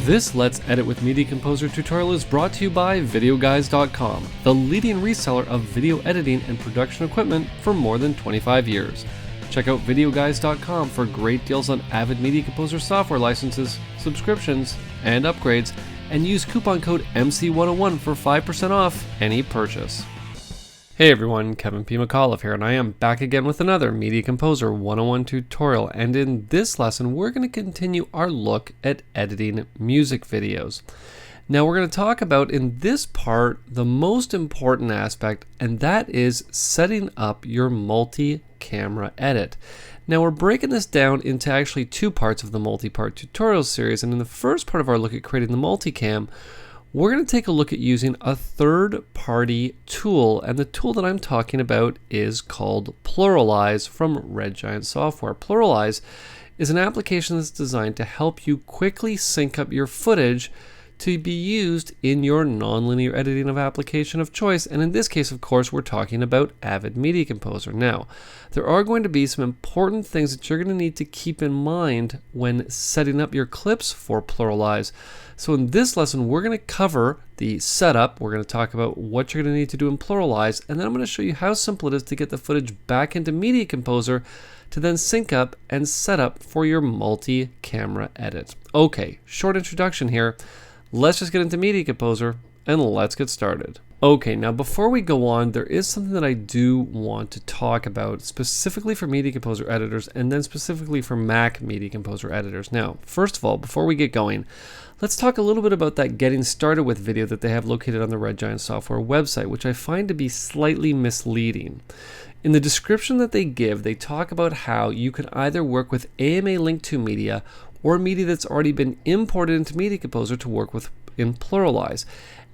This Let's Edit with Media Composer tutorial is brought to you by VideoGuys.com, the leading reseller of video editing and production equipment for more than 25 years. Check out VideoGuys.com for great deals on Avid Media Composer software licenses, subscriptions, and upgrades, and use coupon code MC101 for 5% off any purchase. Hey everyone, Kevin P McAuliffe here, and I am back again with another Media Composer 101 tutorial, and in this lesson we're going to continue our look at editing music videos. Now we're going to talk about, in this part, the most important aspect, and that is setting up your multi-camera edit. Now we're breaking this down into actually two parts of the multi-part tutorial series, and in the first part of our look at creating the multicam, we're going to take a look at using a third-party tool, and the tool that I'm talking about is called PluralEyes from Red Giant Software. PluralEyes is an application that's designed to help you quickly sync up your footage to be used in your nonlinear editing of application of choice, and in this case, of course, we're talking about Avid Media Composer. Now, there are going to be some important things that you're going to need to keep in mind when setting up your clips for PluralEyes. So in this lesson, we're going to cover the setup, we're going to talk about what you're going to need to do in PluralEyes, and then I'm going to show you how simple it is to get the footage back into Media Composer to then sync up and set up for your multi-camera edit. Okay, short introduction here. Let's just get into Media Composer and let's get started. Okay, now before we go on, there is something that I do want to talk about specifically for Media Composer editors and then specifically for Mac Media Composer editors. Now, first of all, before we get going, let's talk a little bit about that getting started with video that they have located on the Red Giant Software website, which I find to be slightly misleading. In the description that they give, they talk about how you can either work with AMA Link 2 media or media that's already been imported into Media Composer to work with in PluralEyes.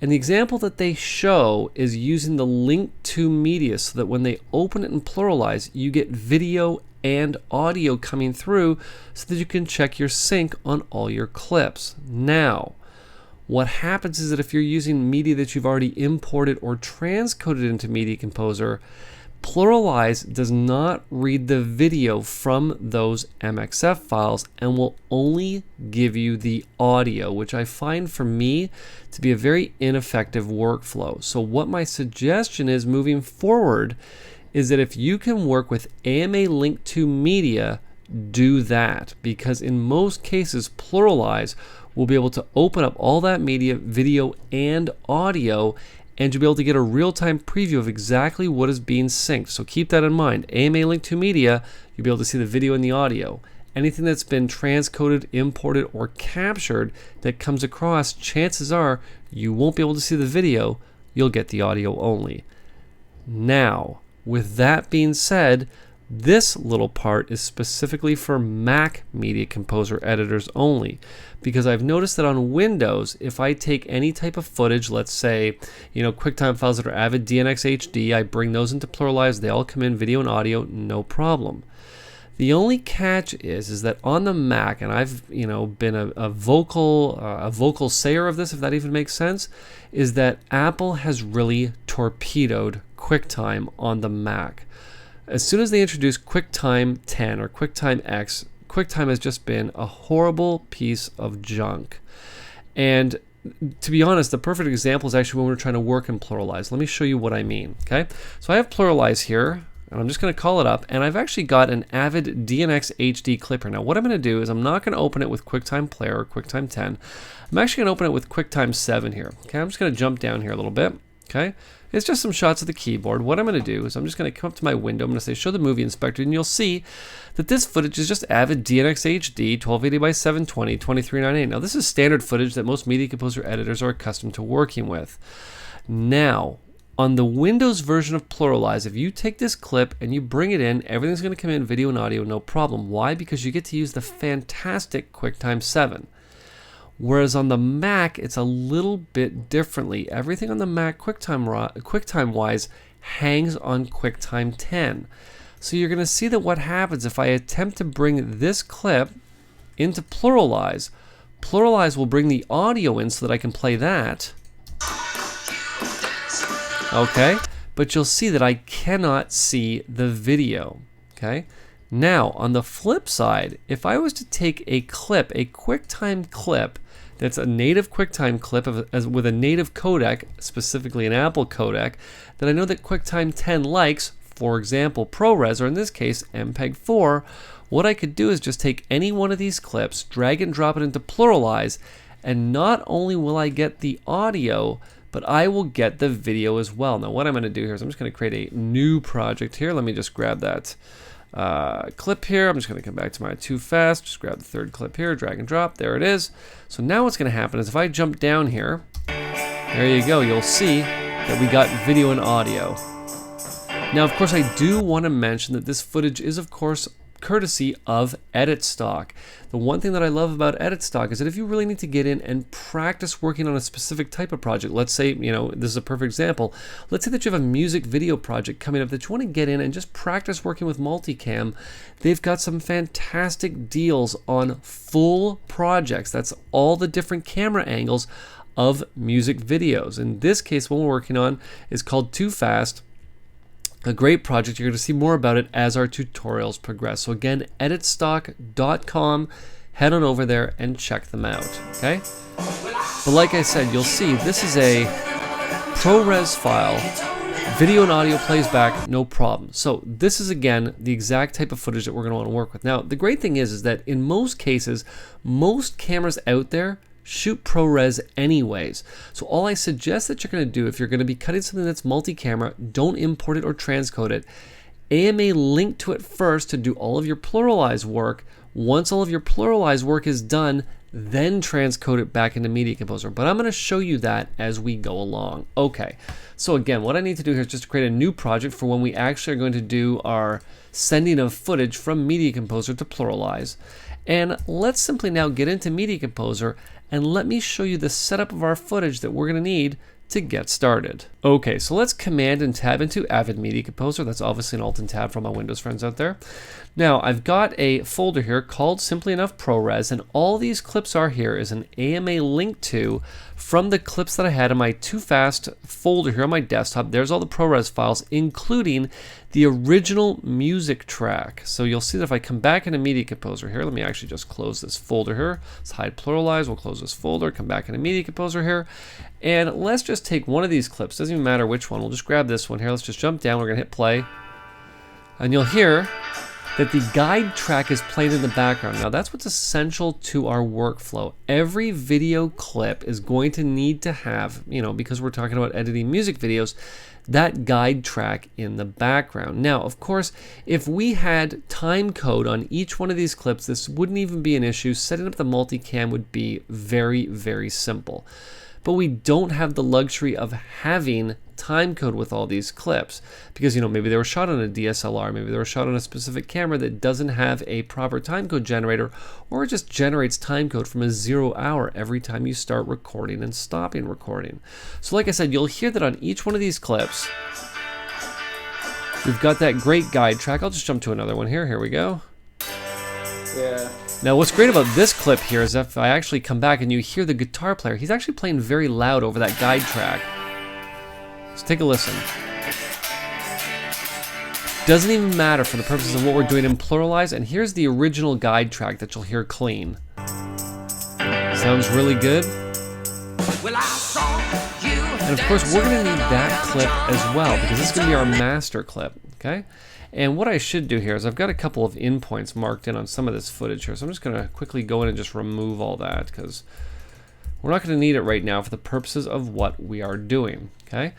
And the example that they show is using the Link 2 media so that when they open it in PluralEyes, you get video and audio coming through so that you can check your sync on all your clips. Now, what happens is that if you're using media that you've already imported or transcoded into Media Composer, PluralEyes does not read the video from those MXF files and will only give you the audio, which I find for me to be a very ineffective workflow. So what my suggestion is moving forward is that if you can work with AMA Link 2 media, do that, because in most cases PluralEyes will be able to open up all that media, video and audio, and you'll be able to get a real-time preview of exactly what is being synced. So keep that in mind. AMA Link 2 media, you'll be able to see the video and the audio. Anything that's been transcoded, imported, or captured that comes across, chances are you won't be able to see the video, you'll get the audio only. Now, with that being said, this little part is specifically for Mac Media Composer editors only, because I've noticed that on Windows, if I take any type of footage, let's say, QuickTime files that are Avid DNX HD, I bring those into PluralEyes, they all come in video and audio, no problem. The only catch is that on the Mac, and I've been a vocal sayer of this, if that even makes sense, is that Apple has really torpedoed QuickTime on the Mac. As soon as they introduced QuickTime 10 or QuickTime X, QuickTime has just been a horrible piece of junk. And to be honest, the perfect example is actually when we're trying to work in PluralEyes. Let me show you what I mean. Okay, so I have PluralEyes here, and I'm just going to call it up, and I've actually got an Avid DNX HD clip here. Now what I'm going to do is I'm not going to open it with QuickTime Player or QuickTime 10. I'm actually going to open it with QuickTime 7 here. Okay, I'm just going to jump down here a little bit. Okay, it's just some shots of the keyboard. What I'm going to do is I'm just going to come up to my window. I'm going to say show the movie inspector, and you'll see that this footage is just Avid DNX HD 1280 by 720 2398. Now this is standard footage that most Media Composer editors are accustomed to working with. Now, on the Windows version of PluralEyes, if you take this clip and you bring it in, everything's going to come in video and audio, no problem. Why? Because you get to use the fantastic QuickTime 7. Whereas on the Mac, it's a little bit differently. Everything on the Mac QuickTime-wise hangs on QuickTime 10. So you're going to see that what happens if I attempt to bring this clip into PluralEyes, PluralEyes will bring the audio in so that I can play that. Okay, but you'll see that I cannot see the video. Okay, Now, on the flip side, if I was to take a clip, a QuickTime clip, that's a native QuickTime clip with a native codec, specifically an Apple codec, that I know that QuickTime 10 likes, for example, ProRes, or in this case, MPEG-4, what I could do is just take any one of these clips, drag and drop it into PluralEyes, and not only will I get the audio, but I will get the video as well. Now, what I'm going to do here is I'm just going to create a new project here. Let me just grab that clip here. I'm just going to come back to my too fast, just grab the third clip here, drag and drop, there it is. So now what's going to happen is if I jump down here, there you go, you'll see that we got video and audio. Now, of course, I do want to mention that this footage is, of course, courtesy of Edit Stock. The one thing that I love about Edit Stock is that if you really need to get in and practice working on a specific type of project, let's say, this is a perfect example. Let's say that you have a music video project coming up that you want to get in and just practice working with multicam. They've got some fantastic deals on full projects. That's all the different camera angles of music videos. In this case, what we're working on is called Too Fast. A great project. You're going to see more about it as our tutorials progress. So again, editstock.com. Head on over there and check them out. Okay? But like I said, you'll see this is a ProRes file. Video and audio plays back, no problem. So this is again the exact type of footage that we're going to want to work with. Now, the great thing is that in most cases, most cameras out there shoot ProRes anyways. So all I suggest that you're going to do if you're going to be cutting something that's multi-camera, don't import it or transcode it. AMA link to it first to do all of your PluralEyes work. Once all of your PluralEyes work is done, then transcode it back into Media Composer. But I'm going to show you that as we go along. Okay, so again, what I need to do here is just create a new project for when we actually are going to do our sending of footage from Media Composer to PluralEyes. And let's simply now get into Media Composer and let me show you the setup of our footage that we're going to need to get started. Okay, so let's Command and Tab into Avid Media Composer. That's obviously an Alt and Tab for all my Windows friends out there. Now, I've got a folder here called Simply Enough ProRes, and all these clips are here is an AMA link to from the clips that I had in my Too Fast folder here on my desktop. There's all the ProRes files, including the original music track. So you'll see that if I come back into Media Composer here, let me actually just close this folder here. Let's hide PluralEyes, we'll close this folder, come back into Media Composer here, and let's just take one of these clips. Doesn't even matter which one, we'll just grab this one here. Let's just jump down, we're gonna hit play, and you'll hear that the guide track is played in the background. Now that's what's essential to our workflow. Every video clip is going to need to have, because we're talking about editing music videos, that guide track in the background. Now, of course, if we had time code on each one of these clips, this wouldn't even be an issue. Setting up the multicam would be very, very simple. But we don't have the luxury of having time code with all these clips because maybe they were shot on a DSLR, maybe they were shot on a specific camera that doesn't have a proper timecode generator, or it just generates timecode from a 0 hour every time you start recording and stopping recording. So like I said, you'll hear that on each one of these clips we've got that great guide track. I'll just jump to another one here. Here we go. Yeah. Now what's great about this clip here is if I actually come back and you hear the guitar player, he's actually playing very loud over that guide track. So take a listen. Doesn't even matter for the purposes of what we're doing in PluralEyes, and here's the original guide track that you'll hear clean. Sounds really good. And of course we're going to need that clip as well because this is going to be our master clip, okay? And what I should do here is I've got a couple of endpoints marked in on some of this footage here, so I'm just going to quickly go in and just remove all that because we're not going to need it right now for the purposes of what we are doing, okay?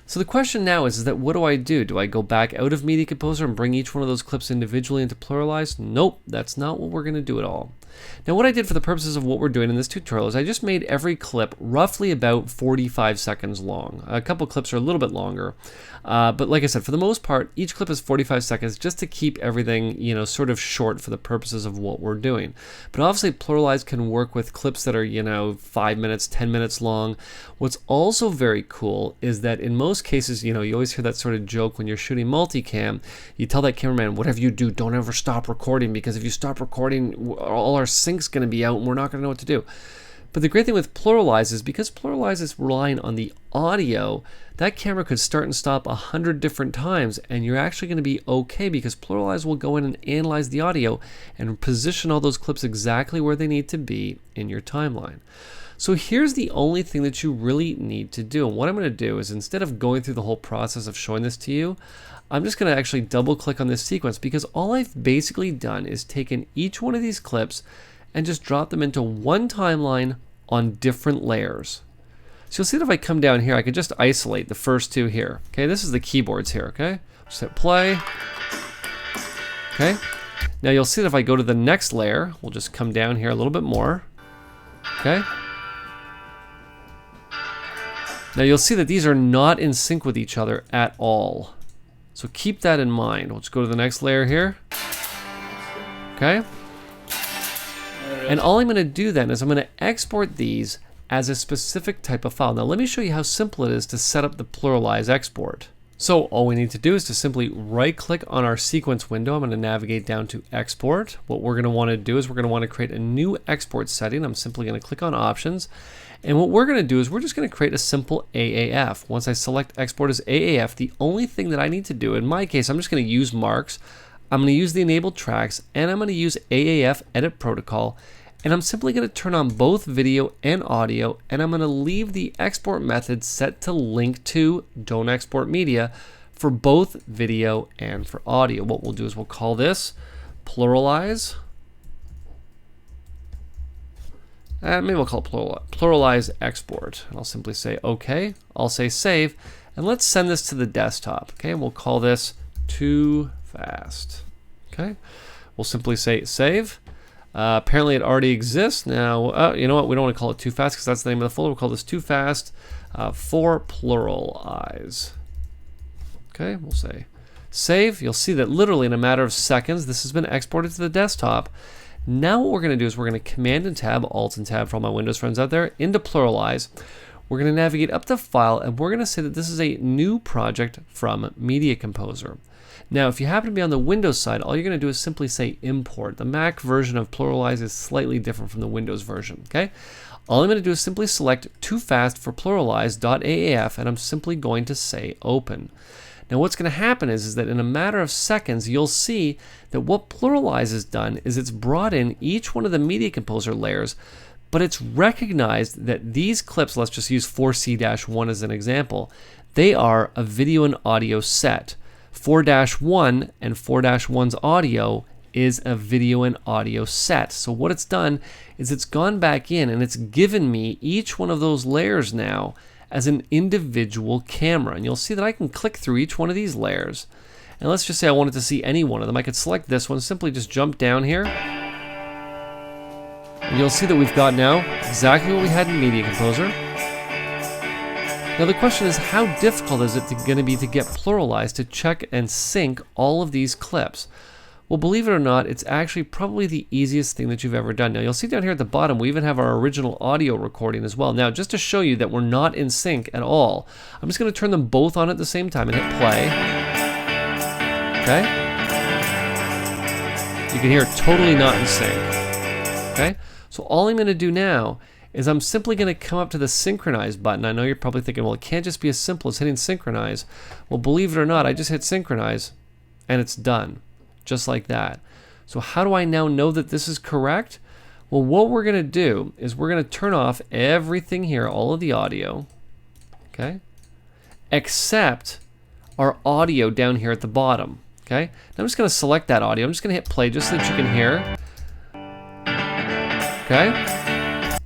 So the question now is that what do I do? Do I go back out of Media Composer and bring each one of those clips individually into PluralEyes? Nope, that's not what we're going to do at all. Now what I did for the purposes of what we're doing in this tutorial is I just made every clip roughly about 45 seconds long. A couple clips are a little bit longer, but like I said, for the most part, each clip is 45 seconds just to keep everything, sort of short for the purposes of what we're doing. But obviously PluralEyes can work with clips that are, 5 minutes, 10 minutes long. What's also very cool is that in most cases, you always hear that sort of joke when you're shooting multicam. You tell that cameraman, whatever you do, don't ever stop recording because if you stop recording, all our sync's going to be out and we're not going to know what to do. But the great thing with PluralEyes is because PluralEyes is relying on the audio, that camera could start and stop 100 different times, and you're actually going to be okay because PluralEyes will go in and analyze the audio and position all those clips exactly where they need to be in your timeline. So here's the only thing that you really need to do. And what I'm going to do is, instead of going through the whole process of showing this to you, I'm just going to actually double click on this sequence, because all I've basically done is taken each one of these clips and just drop them into one timeline on different layers. So you'll see that if I come down here, I can just isolate the first two here. Okay, this is the keyboards here, okay? Just hit play. Okay, now you'll see that if I go to the next layer, we'll just come down here a little bit more. Okay. Now you'll see that these are not in sync with each other at all. So keep that in mind. We'll just go to the next layer here. Okay. And all I'm going to do then is I'm going to export these as a specific type of file. Now let me show you how simple it is to set up the PluralEyes export. So all we need to do is to simply right click on our sequence window. I'm going to navigate down to export. What we're going to want to do is we're going to want to create a new export setting. I'm simply going to click on options. And what we're going to do is we're just going to create a simple AAF. Once I select export as AAF, the only thing that I need to do, in my case, I'm just going to use marks. I'm going to use the enabled tracks, and I'm going to use AAF edit protocol. And I'm simply going to turn on both video and audio, and I'm going to leave the export method set to link to don't export media for both video and for audio. What we'll do is we'll call this PluralEyes. Maybe we'll call it PluralEyes Export. And I'll simply say OK. I'll say save. And let's send this to the desktop. Okay, and we'll call this Too Fast. Okay, we'll simply say save. Apparently it already exists. Now, you know what? We don't want to call it Too Fast because that's the name of the folder. We'll call this Too Fast for PluralEyes. Okay, we'll say save. You'll see that literally in a matter of seconds, this has been exported to the desktop. Now what we're going to do is we're going to Command and Tab, Alt and Tab for all my Windows friends out there, into PluralEyes. We're going to navigate up to File, and we're going to say that this is a new project from Media Composer. Now, if you happen to be on the Windows side, all you're going to do is simply say Import. The Mac version of PluralEyes is slightly different from the Windows version. Okay, all I'm going to do is simply select Too Fast for PluralEyes.aaf, and I'm simply going to say Open. Now what's going to happen is that in a matter of seconds, you'll see that what PluralEyes has done is it's brought in each one of the Media Composer layers, but it's recognized that these clips, let's just use 4C-1 as an example, they are a video and audio set. 4-1 and 4-1's audio is a video and audio set. So what it's done is it's gone back in and it's given me each one of those layers now as an individual camera. And you'll see that I can click through each one of these layers. And let's just say I wanted to see any one of them. I could select this one, simply just jump down here. And you'll see that we've got now exactly what we had in Media Composer. Now the question is, how difficult is it going to be to get PluralEyes to check and sync all of these clips? Well, believe it or not, it's actually probably the easiest thing that you've ever done. Now you'll see down here at the bottom, we even have our original audio recording as well. Now just to show you that we're not in sync at all, I'm just going to turn them both on at the same time and hit play. Okay? You can hear totally not in sync. Okay? So all I'm going to do now is I'm simply going to come up to the synchronize button. I know you're probably thinking, well, it can't just be as simple as hitting synchronize. Well, believe it or not, I just hit synchronize and it's done. Just like that. So how do I now know that this is correct? Well, what we're going to do is we're going to turn off everything here, all of the audio, okay, except our audio down here at the bottom. Okay, now I'm just going to select that audio. I'm just going to hit play just so that you can hear. Okay,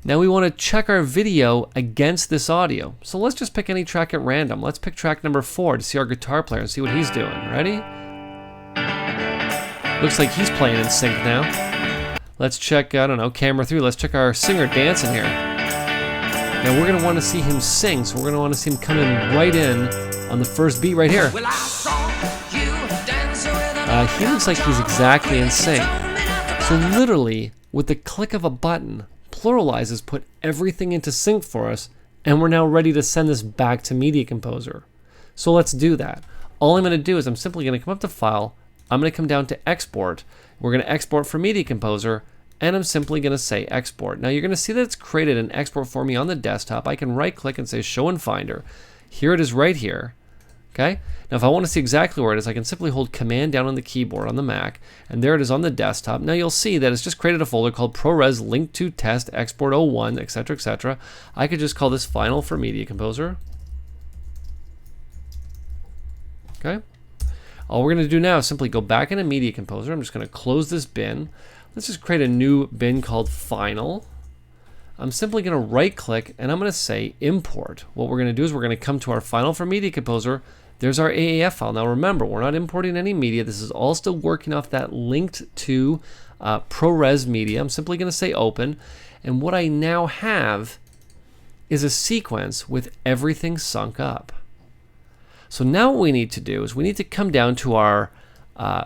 now we want to check our video against this audio. So let's just pick any track at random. Let's pick track number 4 to see our guitar player and see what he's doing. Ready? Looks like he's playing in sync now. Let's check, I don't know, camera 3. Let's check our singer dancing here. Now we're going to want to see him sing, so we're going to want to see him come in right in on the first beat right here. He looks like he's exactly in sync. So literally, with the click of a button, PluralEyes has put everything into sync for us, and we're now ready to send this back to Media Composer. So let's do that. All I'm going to do is I'm simply going to come up to File, I'm going to come down to Export. We're going to export from Media Composer, and I'm simply going to say export. Now you're going to see that it's created an export for me on the desktop. I can right click and say show in Finder. Here it is right here. Okay. Now if I want to see exactly where it is, I can simply hold Command down on the keyboard on the Mac, and there it is on the desktop. Now you'll see that it's just created a folder called ProRes Link to Test Export 01, etc., etc. I could just call this Final for Media Composer. Okay. All we're going to do now is simply go back into Media Composer. I'm just going to close this bin. Let's just create a new bin called Final. I'm simply going to right click and I'm going to say Import. What we're going to do is we're going to come to our Final for Media Composer. There's our AAF file. Now remember, we're not importing any media. This is all still working off that linked to ProRes media. I'm simply going to say Open. And what I now have is a sequence with everything sunk up. So now what we need to do is we need to come down to our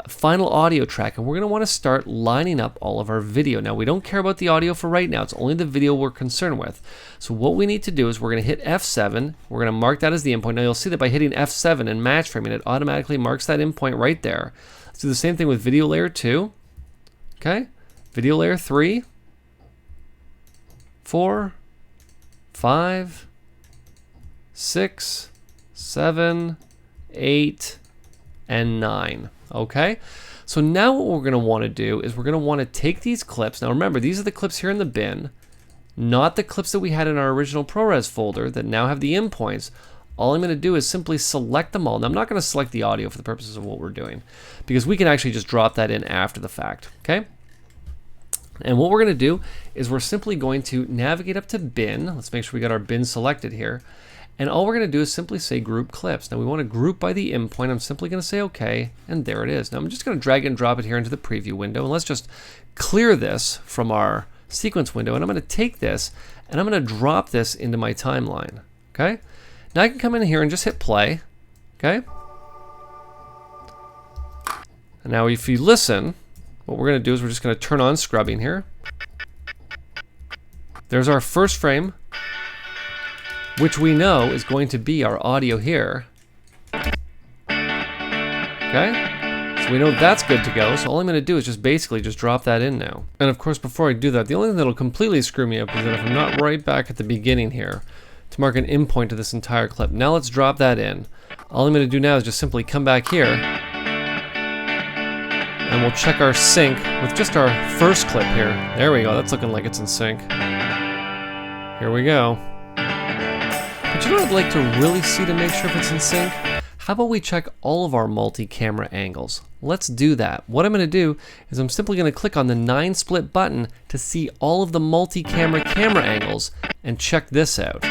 final audio track, and we're going to want to start lining up all of our video. Now we don't care about the audio for right now, it's only the video we're concerned with. So what we need to do is we're going to hit F7, we're going to mark that as the endpoint. Now you'll see that by hitting F7 and match framing, it automatically marks that endpoint right there. Let's do the same thing with video layer 2, okay, video layer 3, 4, 5, 6, 7, 8, and 9. Okay, so now what we're going to want to do is we're going to want to take these clips. Now remember, these are the clips here in the bin, not the clips that we had in our original ProRes folder that now have the endpoints. All I'm going to do is simply select them all. Now I'm not going to select the audio for the purposes of what we're doing, because we can actually just drop that in after the fact. Okay, and what we're going to do is we're simply going to navigate up to bin. Let's make sure we got our bin selected here. And all we're going to do is simply say group clips. Now we want to group by the endpoint. I'm simply going to say OK, and there it is. Now I'm just going to drag and drop it here into the preview window, and let's just clear this from our sequence window, and I'm going to take this and I'm going to drop this into my timeline. Okay. Now I can come in here and just hit play. Okay. And now if you listen, what we're going to do is we're just going to turn on scrubbing here. There's our first frame, which we know is going to be our audio here. Okay, so we know that's good to go. So all I'm going to do is just basically just drop that in now. And of course, before I do that, the only thing that'll completely screw me up is that if I'm not right back at the beginning here to mark an endpoint to this entire clip. Now let's drop that in. All I'm going to do now is just simply come back here, and we'll check our sync with just our first clip here. There we go. That's looking like it's in sync. Here we go. But you know what I'd like to really see to make sure if it's in sync? How about we check all of our multi-camera angles? Let's do that. What I'm going to do is I'm simply going to click on the 9 split button to see all of the multi-camera camera angles and check this out.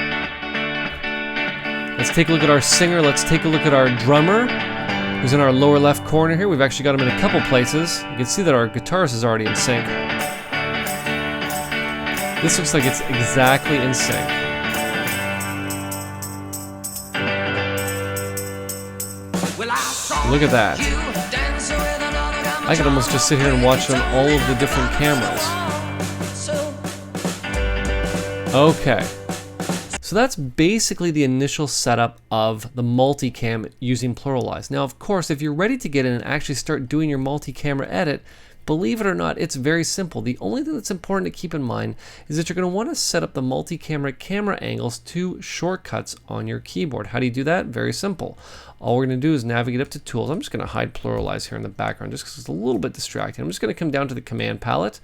Let's take a look at our singer. Let's take a look at our drummer, who's in our lower left corner here. We've actually got him in a couple places. You can see that our guitarist is already in sync. This looks like it's exactly in sync. Look at that. I could almost just sit here and watch on all of the different cameras. Okay. So that's basically the initial setup of the multicam using PluralEyes. Now, of course, if you're ready to get in and actually start doing your multi-camera edit, believe it or not, it's very simple. The only thing that's important to keep in mind is that you're going to want to set up the multi-camera camera angles to shortcuts on your keyboard. How do you do that? Very simple. All we're going to do is navigate up to Tools. I'm just going to hide PluralEyes here in the background just because it's a little bit distracting. I'm just going to come down to the command palette.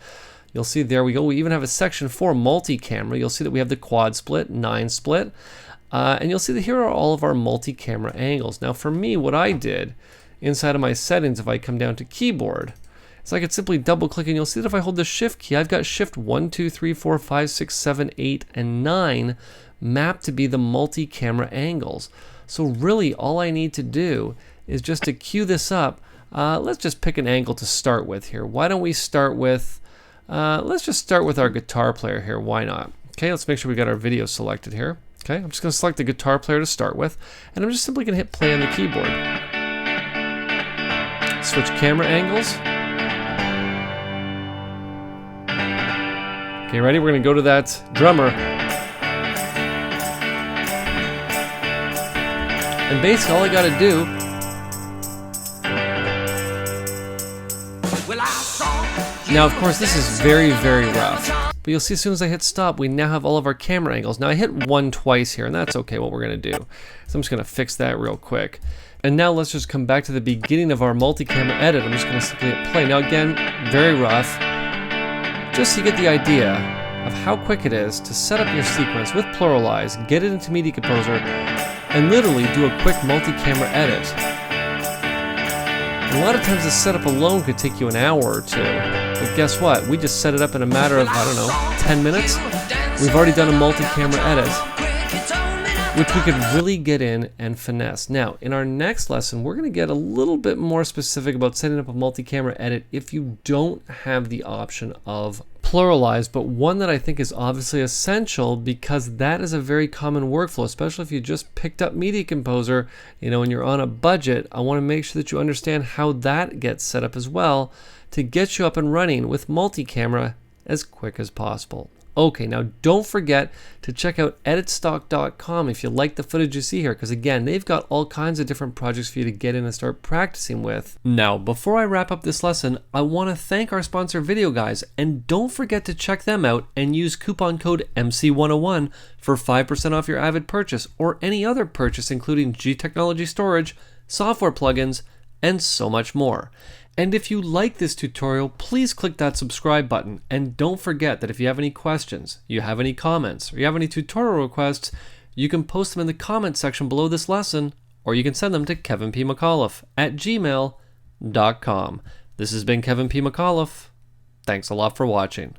You'll see there we go. We even have a section for multi-camera. You'll see that we have the quad split, 9 split. And you'll see that here are all of our multi-camera angles. Now for me, what I did inside of my settings, if I come down to keyboard, so I could simply double click and you'll see that if I hold the shift key, I've got shift 1, 2, 3, 4, 5, 6, 7, 8, and 9 mapped to be the multi-camera angles. So really all I need to do is just to cue this up. Let's just pick an angle to start with here. Why don't we start with, let's just start with our guitar player here. Why not? Okay, let's make sure we got our video selected here. Okay, I'm just going to select the guitar player to start with, and I'm just simply going to hit play on the keyboard. Switch camera angles. Okay, ready? We're going to go to that drummer. And basically all I got to do Now, of course, this is very, very rough. But you'll see as soon as I hit stop, we now have all of our camera angles. Now, I hit 1 twice here, and that's okay, what we're going to do. So I'm just going to fix that real quick. And now let's just come back to the beginning of our multi-camera edit. I'm just going to simply hit play. Now, again, very rough. Just so you get the idea of how quick it is to set up your sequence with PluralEyes, get it into Media Composer, and literally do a quick multi-camera edit. And a lot of times the setup alone could take you an hour or two. But guess what? We just set it up in a matter of, I don't know, 10 minutes. We've already done a multi-camera edit, which we could really get in and finesse. Now, in our next lesson, we're going to get a little bit more specific about setting up a multi-camera edit if you don't have the option of PluralEyes, but one that I think is obviously essential because that is a very common workflow, especially if you just picked up Media Composer, and you're on a budget. I want to make sure that you understand how that gets set up as well to get you up and running with multi-camera as quick as possible. Okay, now don't forget to check out editstock.com if you like the footage you see here, because again, they've got all kinds of different projects for you to get in and start practicing with. Now, before I wrap up this lesson, I want to thank our sponsor Video Guys, and don't forget to check them out and use coupon code MC101 for 5% off your Avid purchase or any other purchase including G Technology storage, software plugins, and so much more. And if you like this tutorial, please click that subscribe button. And don't forget that if you have any questions, you have any comments, or you have any tutorial requests, you can post them in the comment section below this lesson, or you can send them to kevinpmcauliffe@gmail.com. This has been Kevin P. McAuliffe. Thanks a lot for watching.